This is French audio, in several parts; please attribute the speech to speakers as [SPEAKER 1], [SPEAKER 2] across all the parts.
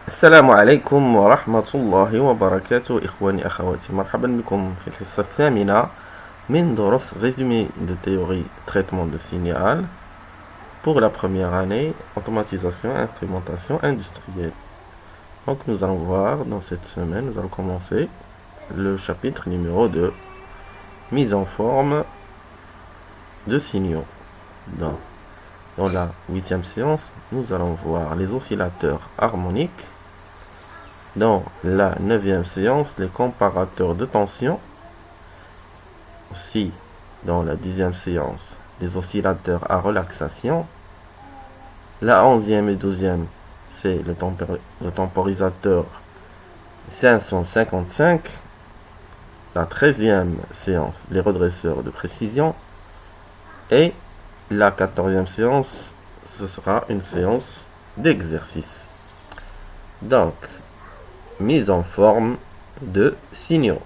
[SPEAKER 1] السلام عليكم ورحمة الله وبركاته إخواني أخواتي مرحبا بكم في الحصة الثامنة من دروس résumé de théorie traitement de signal pour la première année automatisation instrumentation industrielle. Donc nous allons voir dans cette semaine, nous allons commencer le chapitre numéro 2 mise en forme de signaux. Dans la 8e séance, nous allons voir les oscillateurs harmoniques. Dans la 9e séance, les comparateurs de tension. Aussi, dans la 10e séance, les oscillateurs à relaxation. La 11e et 12e, c'est le temporisateur 555. La 13e séance, les redresseurs de précision. Et la 14e séance, ce sera une séance d'exercice. Donc, mise en forme de signaux.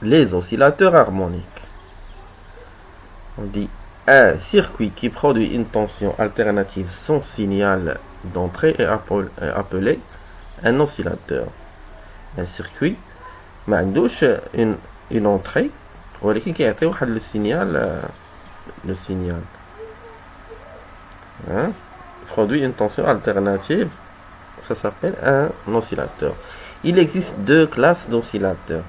[SPEAKER 1] Les oscillateurs harmoniques. On dit un circuit qui produit une tension alternative sans signal d'entrée est appelé un oscillateur. Un circuit ما عندوش une entrée ولكن كيعطي واحد le signal produit une tension alternative, ça s'appelle un oscillateur. Il existe deux classes d'oscillateurs,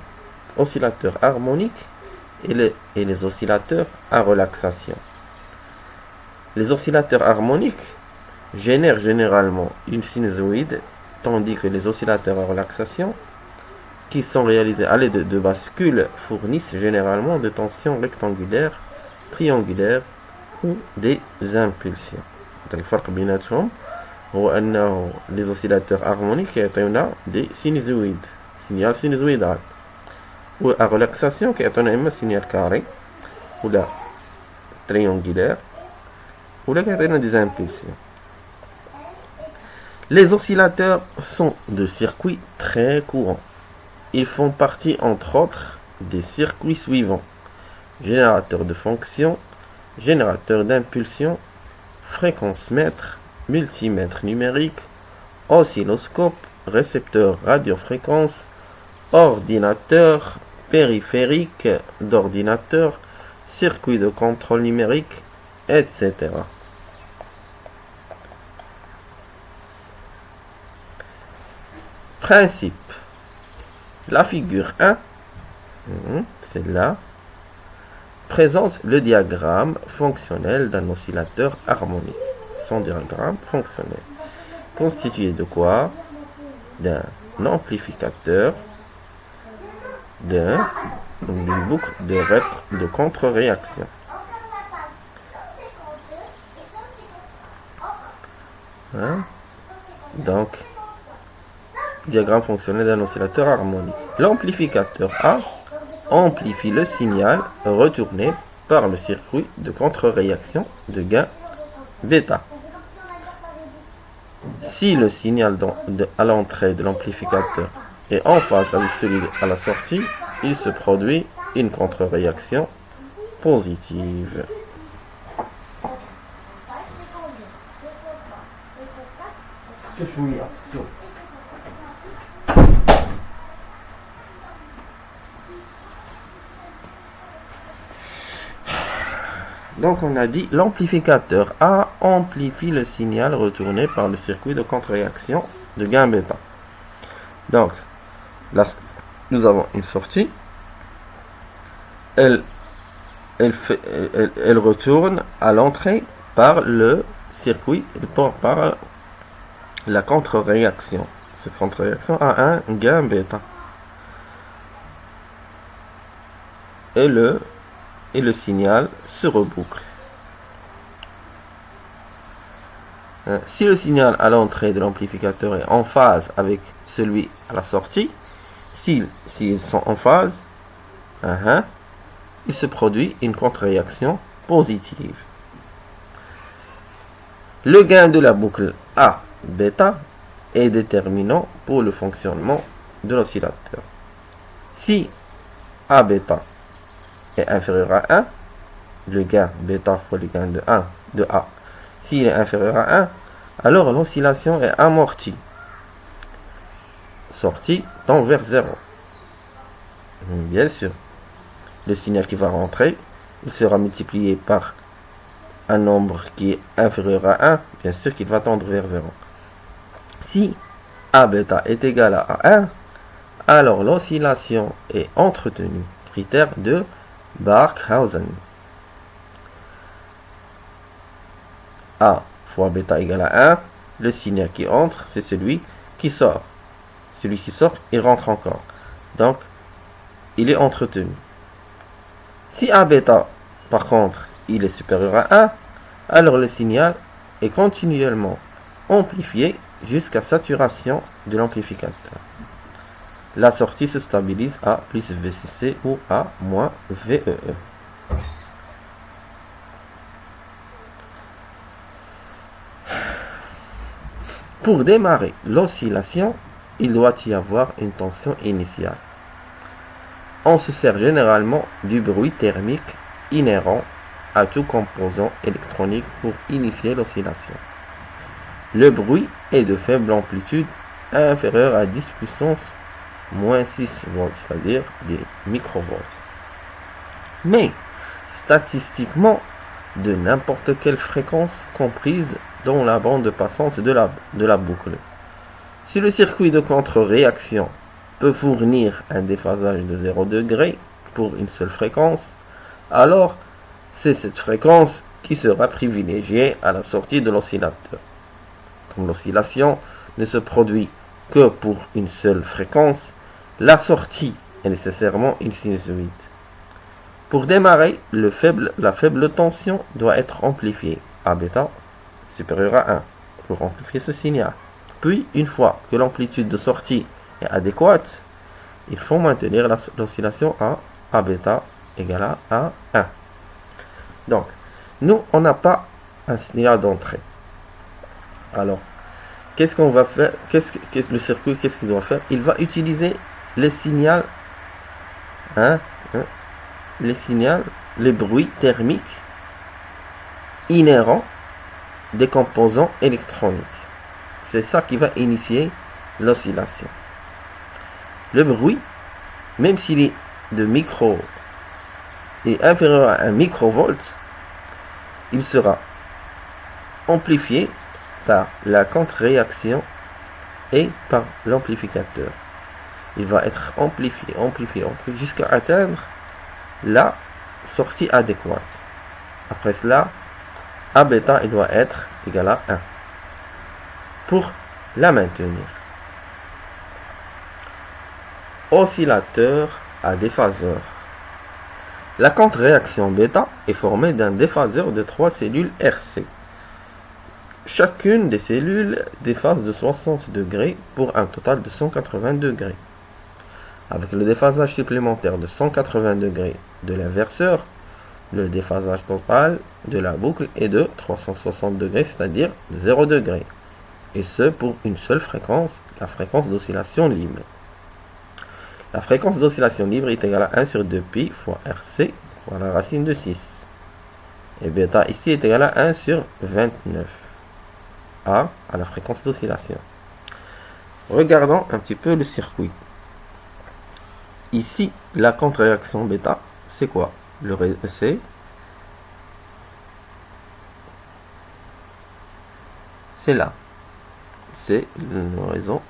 [SPEAKER 1] oscillateurs harmoniques et les oscillateurs à relaxation. Les oscillateurs harmoniques génèrent généralement une sinusoïde, tandis que les oscillateurs à relaxation, qui sont réalisés à l'aide de bascules, fournissent généralement des tensions rectangulaires, triangulaires ou des impulsions. الفرق بيناتهم هو أنه les oscillateurs harmoniques يعطيونا des sinusoïdes, signal sinusoïdal, و à relaxation كيعطيونا إما signal carré ولا triangulaire ولا كيعطيونا des impulsions. Les oscillateurs sont de circuits très courants. Ils font partie, entre autres, des circuits suivants: générateur de fonction, générateur d'impulsion, fréquence-mètre, multimètre numérique, oscilloscope, récepteur radiofréquence, ordinateur, périphérique d'ordinateur, circuit de contrôle numérique, etc. Principe. La figure 1, celle-là, présente le diagramme fonctionnel d'un oscillateur harmonique. Son diagramme fonctionnel. Constitué de quoi? D'un amplificateur, d'une boucle de contre-réaction. Donc, diagramme fonctionnel d'un oscillateur harmonique. L'amplificateur A amplifie le signal retourné par le circuit de contre-réaction de gain bêta. Si le signal à l'entrée de l'amplificateur est en phase avec celui à la sortie, il se produit une contre-réaction positive. Donc on a dit l'amplificateur A amplifie le signal retourné par le circuit de contre-réaction de gain bêta. Donc là, nous avons une sortie. Elle retourne à l'entrée par le circuit, par la contre-réaction. Cette contre-réaction a un gain bêta. Et le signal se reboucle. Si le signal à l'entrée de l'amplificateur est en phase avec celui à la sortie, s'ils sont en phase, il se produit une contre-réaction positive. Le gain de la boucle A bêta est déterminant pour le fonctionnement de l'oscillateur. Si A bêta est inférieur à 1, le gain bêta fois le gain de A, s'il est inférieur à 1, alors l'oscillation est amortie. Sortie tend vers 0. Bien sûr. Le signal qui va rentrer, il sera multiplié par un nombre qui est inférieur à 1, bien sûr qu'il va tendre vers 0. Si A bêta est égal à 1, alors l'oscillation est entretenue. Critère de Barkhausen. A fois bêta égale à 1, le signal qui entre, c'est celui qui sort. Celui qui sort, il rentre encore. Donc, il est entretenu. Si A bêta, par contre, il est supérieur à 1, alors le signal est continuellement amplifié jusqu'à saturation de l'amplificateur. La sortie se stabilise à plus VCC ou à moins VEE. Pour démarrer l'oscillation, il doit y avoir une tension initiale. On se sert généralement du bruit thermique inhérent à tout composant électronique pour initier l'oscillation. Le bruit est de faible amplitude inférieure à 10 puissance moins 6 volts, c'est-à-dire des microvolts. Mais, statistiquement, de n'importe quelle fréquence comprise dans la bande passante de la boucle. Si le circuit de contre-réaction peut fournir un déphasage de 0 degré pour une seule fréquence, alors c'est cette fréquence qui sera privilégiée à la sortie de l'oscillateur. Comme l'oscillation ne se produit que pour une seule fréquence, la sortie est nécessairement une sinusoïde. Pour démarrer, la faible tension doit être amplifiée à bêta supérieur à 1 pour amplifier ce signal. Puis, une fois que l'amplitude de sortie est adéquate, il faut maintenir l'oscillation à bêta égale à 1. Donc, nous, on n'a pas un signal d'entrée. Alors, qu'est-ce qu'on va faire? Le circuit, qu'est-ce qu'il doit faire? Il va utiliser les signaux, les bruits thermiques inhérents des composants électroniques. C'est ça qui va initier l'oscillation. Le bruit, même s'il est inférieur à 1 microvolt, il sera amplifié par la contre-réaction et par l'amplificateur. Il va être amplifié jusqu'à atteindre la sortie adéquate. Après cela, A bêta il doit être égal à 1 pour la maintenir. Oscillateur à déphaseur. La contre-réaction bêta est formée d'un déphaseur de 3 cellules RC. Chacune des cellules déphase de 60 degrés pour un total de 180 degrés. Avec le déphasage supplémentaire de 180 degrés de l'inverseur, le déphasage total de la boucle est de 360 degrés, c'est-à-dire de 0 degré. Et ce pour une seule fréquence, la fréquence d'oscillation libre. La fréquence d'oscillation libre est égale à 1 sur 2pi fois RC fois la racine de 6. Et bêta ici est égal à 1 sur 29. A à la fréquence d'oscillation. Regardons un petit peu le circuit. Ici, la contre-réaction bêta, c'est quoi? C'est là. C'est le réseau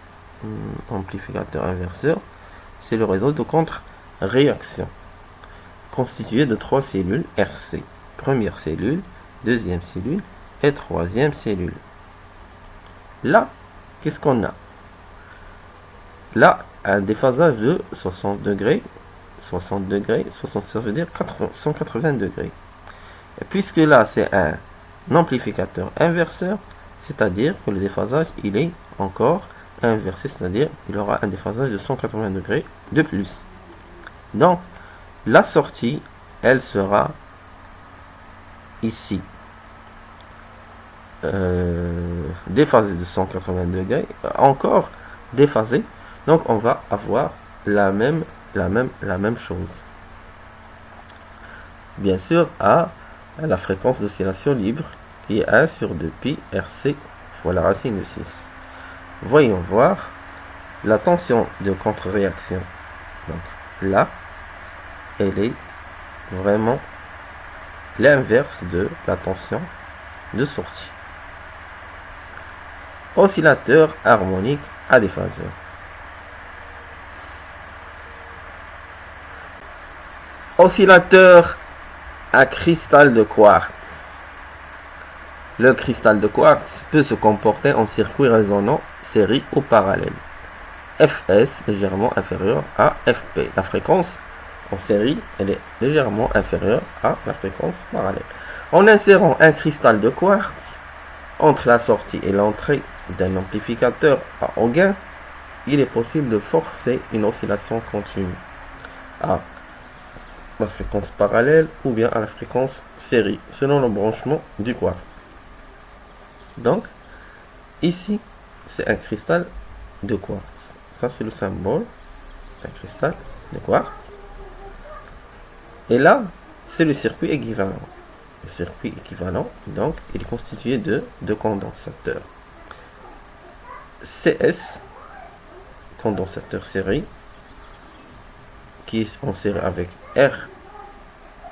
[SPEAKER 1] amplificateur inverseur. C'est le réseau de contre-réaction, constitué de 3 cellules RC. Première cellule, deuxième cellule et troisième cellule. Là, qu'est-ce qu'on a? Là, un déphasage de 60 degrés. 60 degrés, 60 ça veut dire 180 degrés. Et puisque là, c'est un amplificateur inverseur, c'est-à-dire que le déphasage, il est encore inversé, c'est-à-dire il aura un déphasage de 180 degrés de plus. Donc, la sortie, elle sera ici déphasée de 180 degrés, encore déphasée. Donc, on va avoir la même chose. Bien sûr, à la fréquence d'oscillation libre qui est 1 sur 2pi RC fois la racine de 6. Voyons voir la tension de contre-réaction. Donc là, elle est vraiment l'inverse de la tension de sortie. Oscillateur harmonique à déphaseur. Oscillateur à cristal de quartz. Le cristal de quartz peut se comporter en circuit résonant, série ou parallèle. Fs légèrement inférieur à Fp. La fréquence en série, elle est légèrement inférieure à la fréquence parallèle. En insérant un cristal de quartz entre la sortie et l'entrée d'un amplificateur à haut gain, il est possible de forcer une oscillation continue à la fréquence parallèle ou bien à la fréquence série, selon le branchement du quartz. Donc, ici, c'est un cristal de quartz. Ça, c'est le symbole d'un cristal de quartz. Et là, c'est le circuit équivalent. Le circuit équivalent, donc, il est constitué de deux condensateurs. CS, condensateur série, qui est en série avec R,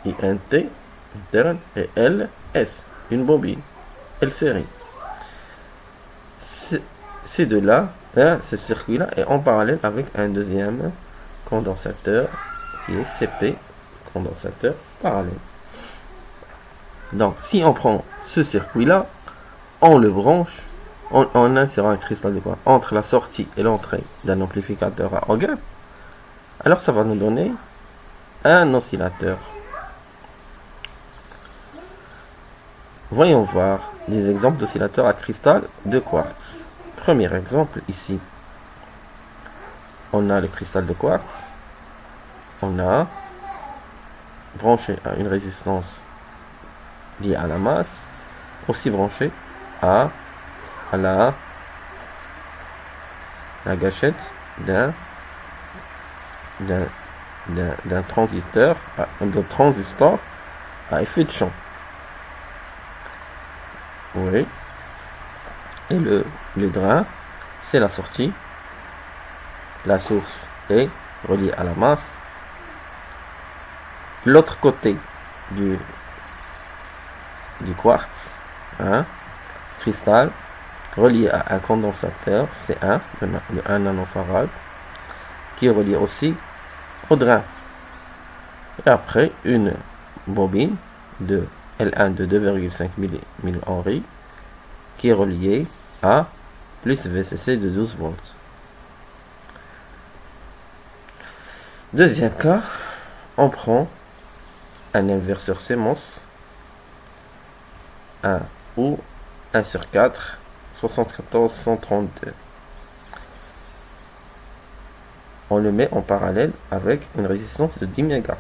[SPEAKER 1] INT, interne, et LS, une bobine, L série. Ces deux-là, ce circuit-là est en parallèle avec un deuxième condensateur qui est CP, condensateur parallèle. Donc, si on prend ce circuit-là, on le branche, on insère un cristal de quartz entre la sortie et l'entrée d'un amplificateur à haut gain, alors ça va nous donner un oscillateur. Voyons voir des exemples d'oscillateurs à cristal de quartz. Premier exemple ici. On a le cristal de quartz. On a branché à une résistance liée à la masse, aussi branché à la gâchette d'un transistor à effet de champ. Oui. Et le drain, c'est la sortie. La source est reliée à la masse. L'autre côté du quartz, cristal, relié à un condensateur C1, le 1 nanofarad, qui est relié aussi au drain. Et après, une bobine de L1 de 2,5 mH qui est reliée à plus VCC de 12 volts. Deuxième cas, on prend un inverseur CMOS 1 ou 1 sur 4 74 132. On le met en parallèle avec une résistance de 10 mégas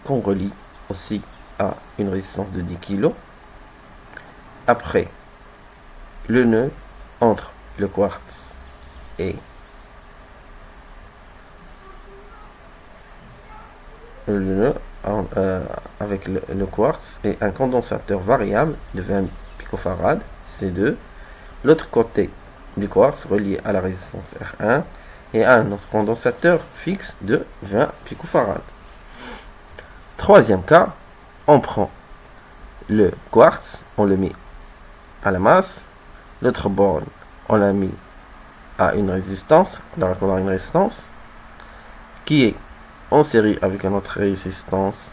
[SPEAKER 1] qu'on relie aussi à une résistance de 10 kg. Après, le nœud entre le quartz et le nœud avec le quartz et un condensateur variable de 20 picofarad C2. L'autre côté du quartz relié à la résistance R1 et à un autre condensateur fixe de 20 picofarad. Troisième cas, on prend le quartz, on le met à la masse, l'autre borne, on l'a mis à une résistance, on a une résistance qui est en série avec une autre résistance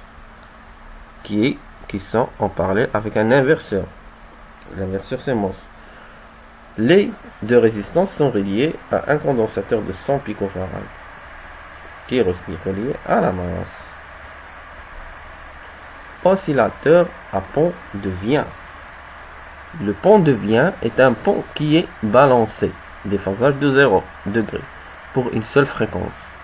[SPEAKER 1] qui sont en parallèle avec un inverseur. L'inverseur CMOS. Les deux résistances sont reliées à un condensateur de 100 picofarad qui est relié à la masse. Oscillateur à pont de Wien. Le pont de Wien est un pont qui est balancé, déphasage de 0 degré, pour une seule fréquence.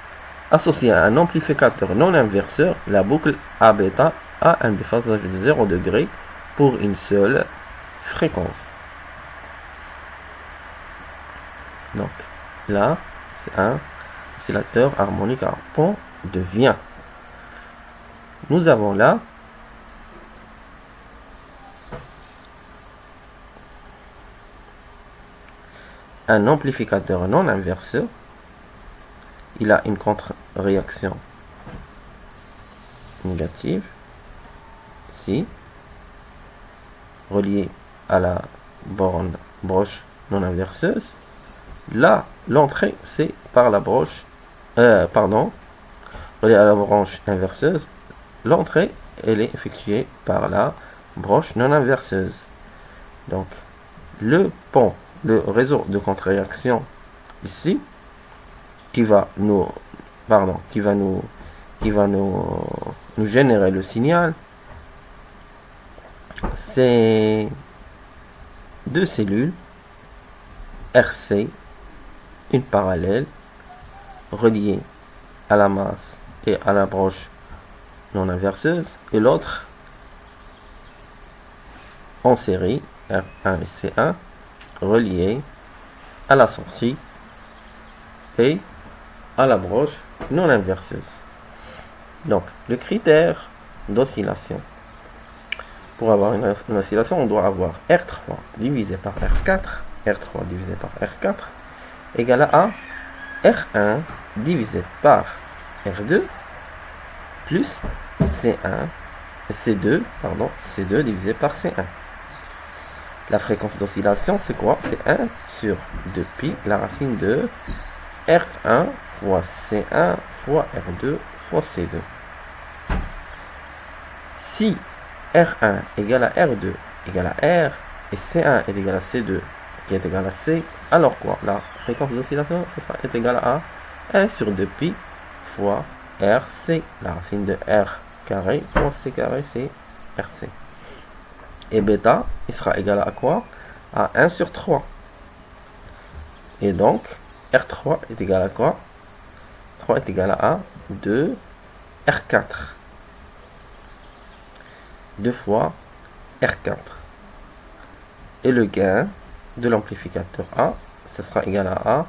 [SPEAKER 1] Associé à un amplificateur non inverseur, la boucle A-bêta a un déphasage de 0 degré pour une seule fréquence. Donc là, c'est un oscillateur harmonique à pont de Wien. Nous avons là un amplificateur non inverseur, il a une contre-réaction négative, ici, reliée à la broche non inverseuse. Là, l'entrée, c'est par la broche, reliée à la branche inverseuse. L'entrée, elle est effectuée par la broche non inverseuse. Donc, le pont, le réseau de contre-réaction ici, qui va nous générer le signal, c'est deux cellules RC, une parallèle reliée à la masse et à la broche non inverseuse, et l'autre en série R1 et C1 reliée à la sortie et à la broche non inverseuse. Donc, le critère d'oscillation. Pour avoir une oscillation, on doit avoir R3 divisé par R4, R3 divisé par R4, égale à R1 divisé par R2, plus C2 divisé par C1. La fréquence d'oscillation, c'est quoi? C'est 1 sur 2π, la racine de R1 fois C1 fois R2 fois C2. Si R1 égale à R2 égale à R et C1 est égal à C2 qui est égal à C, alors quoi? La fréquence d'oscillation, ça est égal à 1 sur 2π fois RC, la racine de R carré fois C carré, c'est RC. Et bêta, il sera égal à quoi? À 1 sur 3. Et donc, R3 est égal à quoi? 3 est égal à 2 R4. 2 fois R4. Et le gain de l'amplificateur A, ce sera égal à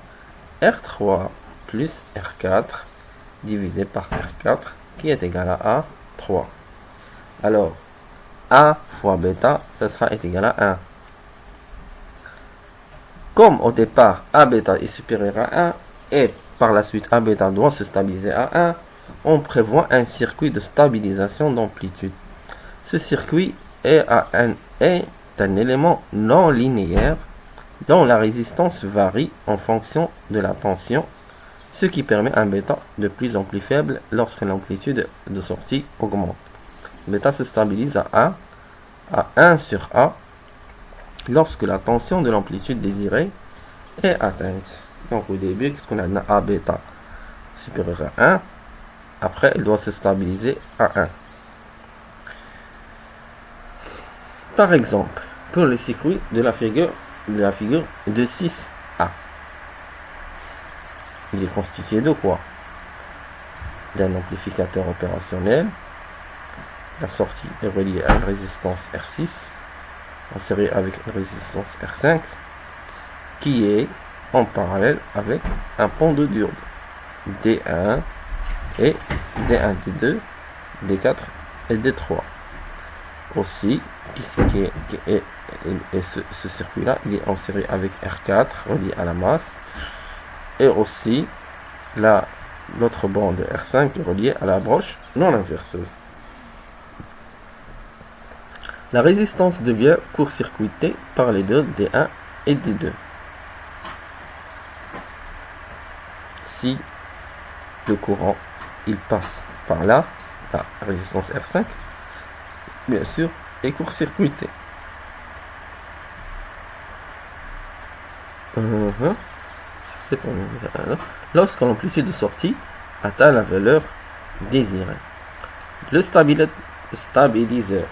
[SPEAKER 1] R3 plus R4 divisé par R4 qui est égal à 3. Alors, A fois bêta, ça sera égal à 1. Comme au départ, A bêta est supérieur à 1 et par la suite A bêta doit se stabiliser à 1, on prévoit un circuit de stabilisation d'amplitude. Ce circuit est un élément non linéaire dont la résistance varie en fonction de la tension, ce qui permet un bêta de plus en plus faible lorsque l'amplitude de sortie augmente. Bêta se stabilise à 1 sur A lorsque la tension de l'amplitude désirée est atteinte. Donc au début, qu'est-ce qu'on a? A bêta supérieur à 1. Après, elle doit se stabiliser à 1. Par exemple, pour le circuit de la figure de 6A, il est constitué de quoi? D'un amplificateur opérationnel. La sortie est reliée à une résistance R6 en série avec une résistance R5 qui est en parallèle avec un pont de Durd D1 et D1, D2, D4 et D3. Aussi, ce circuit-là, il est en série avec R4 relié à la masse et aussi l'autre bande de R5 est relié à la broche non inverseuse. La résistance devient court-circuitée par les deux D1 et D2. Si le courant il passe par là, la résistance R5, bien sûr, est court-circuitée. Lorsque l'amplitude de sortie atteint la valeur désirée. Le stabiliseur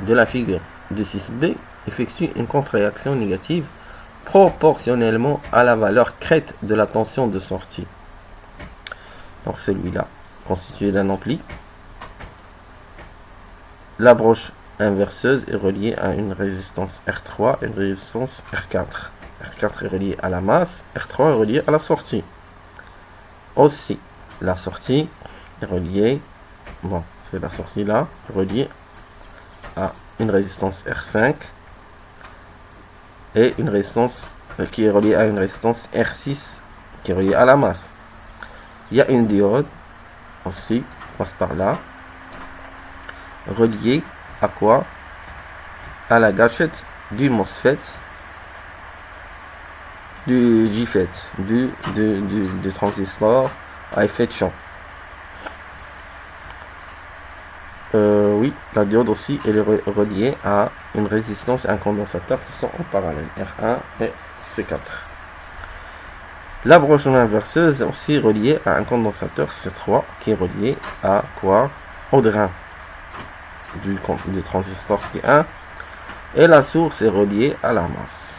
[SPEAKER 1] de la figure de 6B effectue une contre-réaction négative proportionnellement à la valeur crête de la tension de sortie. Donc celui-là, constitué d'un ampli. La broche inverseuse est reliée à une résistance R3 et une résistance R4. R4 est relié à la masse, R3 est relié à la sortie. Aussi, la sortie est reliée, c'est la sortie là, reliée à une résistance R5 et une résistance qui est reliée à une résistance R6 qui est reliée à la masse. Il y a une diode aussi, passe par là, reliée à quoi? À la gâchette du MOSFET, du JFET, du transistor à effet de champ. Oui, la diode aussi, elle est reliée à une résistance et un condensateur qui sont en parallèle, R1 et C4. La broche non inverseuse est aussi reliée à un condensateur C3 qui est relié à quoi? Au drain du transistor P1, et la source est reliée à la masse.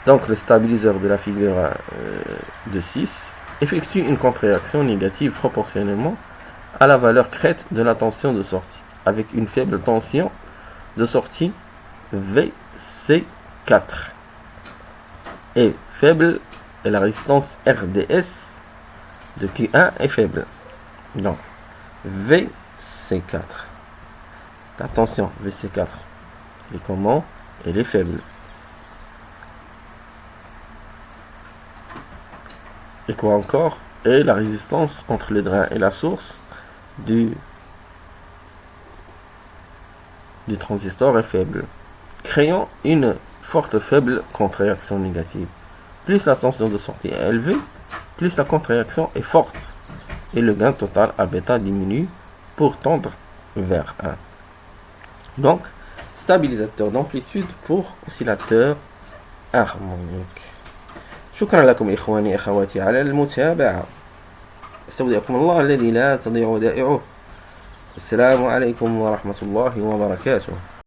[SPEAKER 1] Donc le stabiliseur de la figure de 6 effectue une contre-réaction négative proportionnellement à la valeur crête de la tension de sortie, avec une faible tension de sortie VC4 et faible, et la résistance RDS de Q1 est faible. Donc VC4, la tension VC4 est comment? Elle est faible. Et quoi encore? Et la résistance entre le drain et la source du transistor est faible, créant une forte faible contre-réaction négative. Plus la tension de sortie est élevée, plus la contre-réaction est forte, et le gain total à bêta diminue pour tendre vers 1. Donc, stabilisateur d'amplitude pour oscillateur harmonique. شكرا لكم إخواني أخواتي على المتابعة. استودعكم الله الذي لا تضيع ودائعه. السلام عليكم ورحمة الله وبركاته.